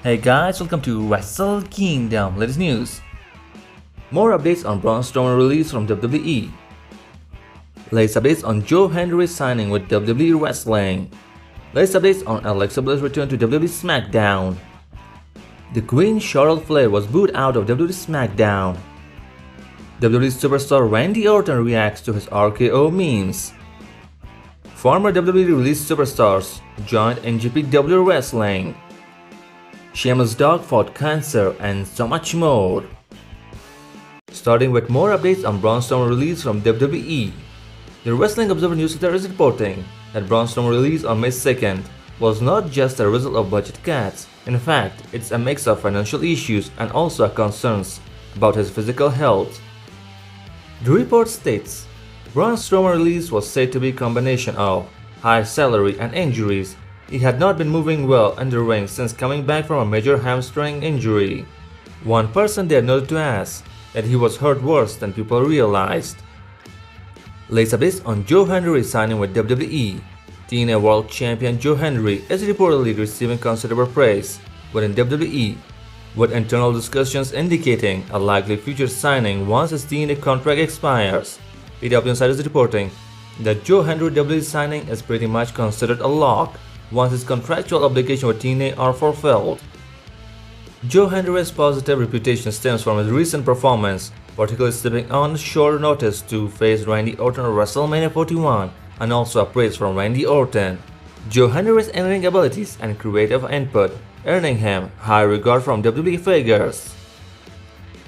Hey guys, welcome to Wrestle Kingdom. Latest news. More updates on Braun Strowman release from WWE. Latest updates on Joe Hendry signing with WWE Wrestling. Latest updates on Alexa Bliss return to WWE Smackdown. The Queen Charlotte Flair was booed out of WWE Smackdown. WWE superstar Randy Orton reacts to his RKO memes. Former WWE released superstars joined NJPW Wrestling. Sheamus' dog fought cancer and so much more. Starting with more updates on Braun Strowman release from WWE. The Wrestling Observer newsletter is reporting that Braun Strowman release on May 2nd was not just a result of budget cuts. In fact, it's a mix of financial issues and also concerns about his physical health. The report states, Braun Strowman release was said to be a combination of high salary and injuries. He had not been moving well in the ring since coming back from a major hamstring injury. One person there noted to us that he was hurt worse than people realized. Latest updates on Joe Hendry signing with WWE. TNA World Champion Joe Hendry is reportedly receiving considerable praise within WWE, with internal discussions indicating a likely future signing once his TNA contract expires. AEW Insider is reporting that Joe Hendry WWE signing is pretty much considered a lock once his contractual obligations with TNA are fulfilled. Joe Hendry's positive reputation stems from his recent performance, particularly stepping on short notice to face Randy Orton at WrestleMania 41 and also a praise from Randy Orton. Joe Hendry's in-ring abilities and creative input earning him high regard from WWE figures.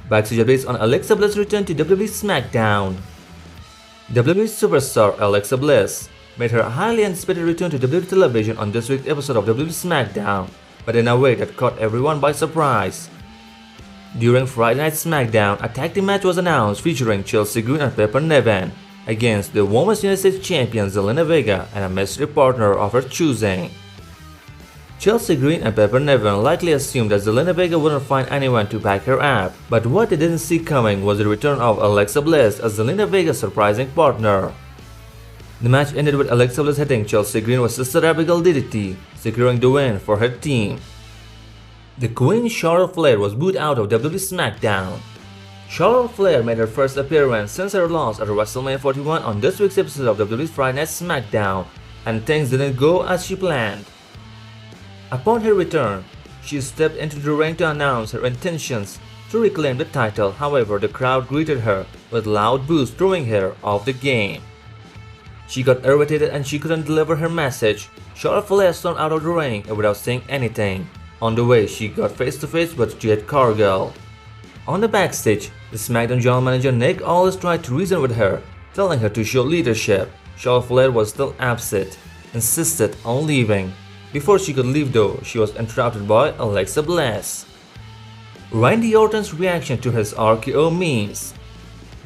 Backstage updates on Alexa Bliss return to WWE Smackdown. WWE superstar Alexa Bliss made her highly anticipated return to WWE television on this week's episode of WWE Smackdown, but in a way that caught everyone by surprise. During Friday Night Smackdown, a tag team match was announced featuring Chelsea Green and Pepper Niven against the Women's United States Champion Zelina Vega and a mystery partner of her choosing. Chelsea Green and Pepper Niven likely assumed that Zelina Vega wouldn't find anyone to back her up, but what they didn't see coming was the return of Alexa Bliss as Zelina Vega's surprising partner. The match ended with Alexa Bliss hitting Chelsea Green with Sister Abigail DDT, securing the win for her team. The Queen Charlotte Flair was booed out of WWE SmackDown. Charlotte Flair made her first appearance since her loss at WrestleMania 41 on this week's episode of WWE's Friday Night SmackDown, and things didn't go as she planned. Upon her return, she stepped into the ring to announce her intentions to reclaim the title. However, the crowd greeted her with loud boos, throwing her off the game. She got irritated and she couldn't deliver her message. Charlotte Flair stormed out of the ring without saying anything. On the way, she got face to face with Jade Cargill. On the backstage, the SmackDown general manager Nick Aldis tried to reason with her, telling her to show leadership. Charlotte Flair was still upset, insisted on leaving. Before she could leave though, she was interrupted by Alexa Bliss. Randy Orton's reaction to his RKO memes.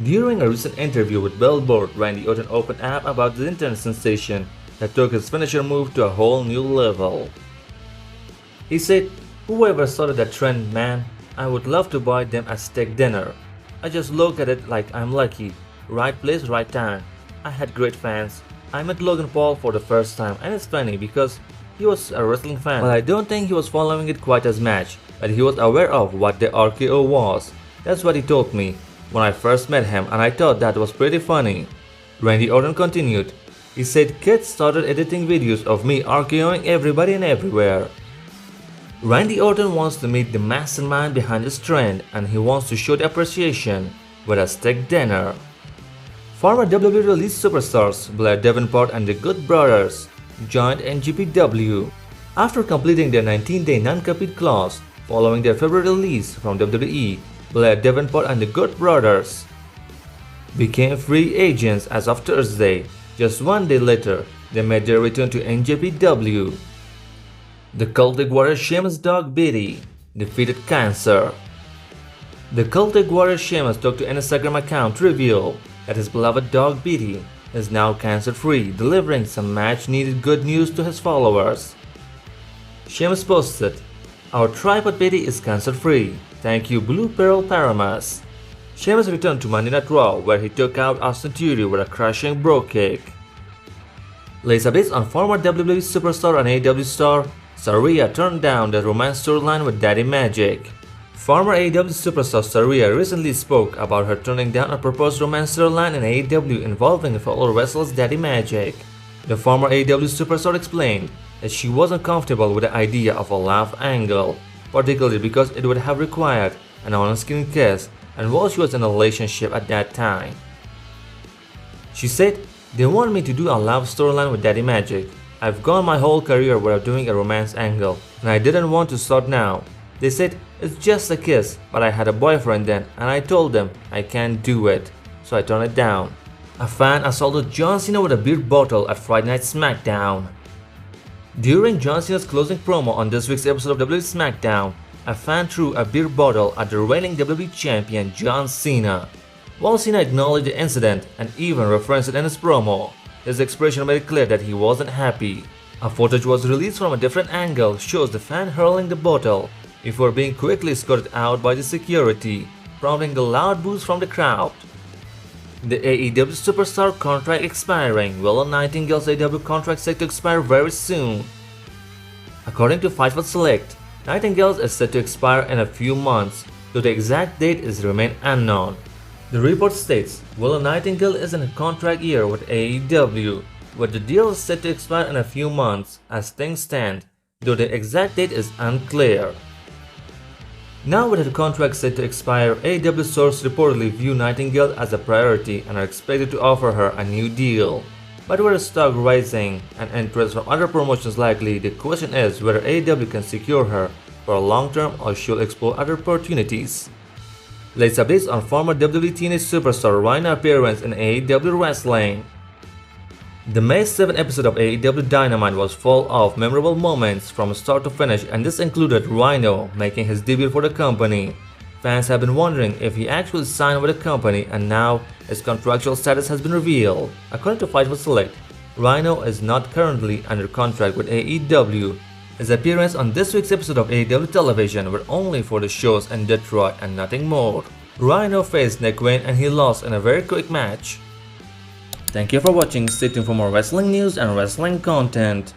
During a recent interview with Billboard, Randy Orton opened up about the internet sensation that took his finisher move to a whole new level. He said, "Whoever started that trend, man, I would love to buy them a steak dinner. I just look at it like I'm lucky. Right place, right time. I had great fans. I met Logan Paul for the first time, and it's funny because he was a wrestling fan, but I don't think he was following it quite as much, but he was aware of what the RKO was. That's what he told me when I first met him, and I thought that was pretty funny." Randy Orton continued. He said, "Kids started editing videos of me RKOing everybody and everywhere." Randy Orton wants to meet the mastermind behind this trend, and he wants to show the appreciation with a steak dinner. Former WWE released superstars Blair Davenport and the Good Brothers joined NJPW after completing their 19-day non-compete clause following their February release from WWE. Blair Davenport and the Good Brothers became free agents as of Thursday. Just one day later, they made their return to NJPW. The Celtic Warrior Sheamus' dog Biddy defeated cancer. The Celtic Warrior Sheamus took to an Instagram account to reveal that his beloved dog Biddy is now cancer-free, delivering some much-needed good news to his followers. Sheamus posted, "Our tripod Biddy is cancer-free. Thank you, Blue Pearl Paramus." Sheamus returned to Monday Night Raw, where he took out Austin Theory with a crushing bro kick. Latest updates on former WWE superstar and AEW star Saraya turned down the romance storyline with Daddy Magic. Former AEW superstar Saraya recently spoke about her turning down a proposed romance storyline in AEW involving fellow wrestler's Daddy Magic. The former AEW superstar explained that she wasn't comfortable with the idea of a love angle, particularly because it would have required an on-screen kiss and while she was in a relationship at that time. She said, "They want me to do a love storyline with Daddy Magic. I've gone my whole career without doing a romance angle, and I didn't want to start now. They said, it's just a kiss, but I had a boyfriend then, and I told them I can't do it, so I turned it down." A fan assaulted John Cena with a beer bottle at Friday Night Smackdown. During John Cena's closing promo on this week's episode of WWE Smackdown, a fan threw a beer bottle at the reigning WWE Champion John Cena. While Cena acknowledged the incident and even referenced it in his promo, his expression made it clear that he wasn't happy. A footage was released from a different angle shows the fan hurling the bottle before being quickly escorted out by the security, prompting the loud boos from the crowd. The AEW superstar contract expiring. Willow Nightingale's AEW contract set to expire very soon. According to Fightful Select, Nightingale's is set to expire in a few months, though the exact date is remain unknown. The report states Willow Nightingale is in a contract year with AEW, but the deal is set to expire in a few months as things stand, though the exact date is unclear. Now with her contract set to expire, AEW sources reportedly view Nightingale as a priority and are expected to offer her a new deal. But with her stock rising and interest from other promotions likely, the question is whether AEW can secure her for a long term or she'll explore other opportunities. Latest updates on former WWE teenage superstar RHINO appearance in AEW Wrestling. The May 7 episode of AEW Dynamite was full of memorable moments from start to finish, and this included RHINO making his debut for the company. Fans have been wondering if he actually signed with the company, and now his contractual status has been revealed. According to Fightful Select, RHINO is not currently under contract with AEW. His appearance on this week's episode of AEW television were only for the shows in Detroit and nothing more. RHINO faced Nick Wayne and he lost in a very quick match. Thank you for watching. Stay tuned for more wrestling news and wrestling content.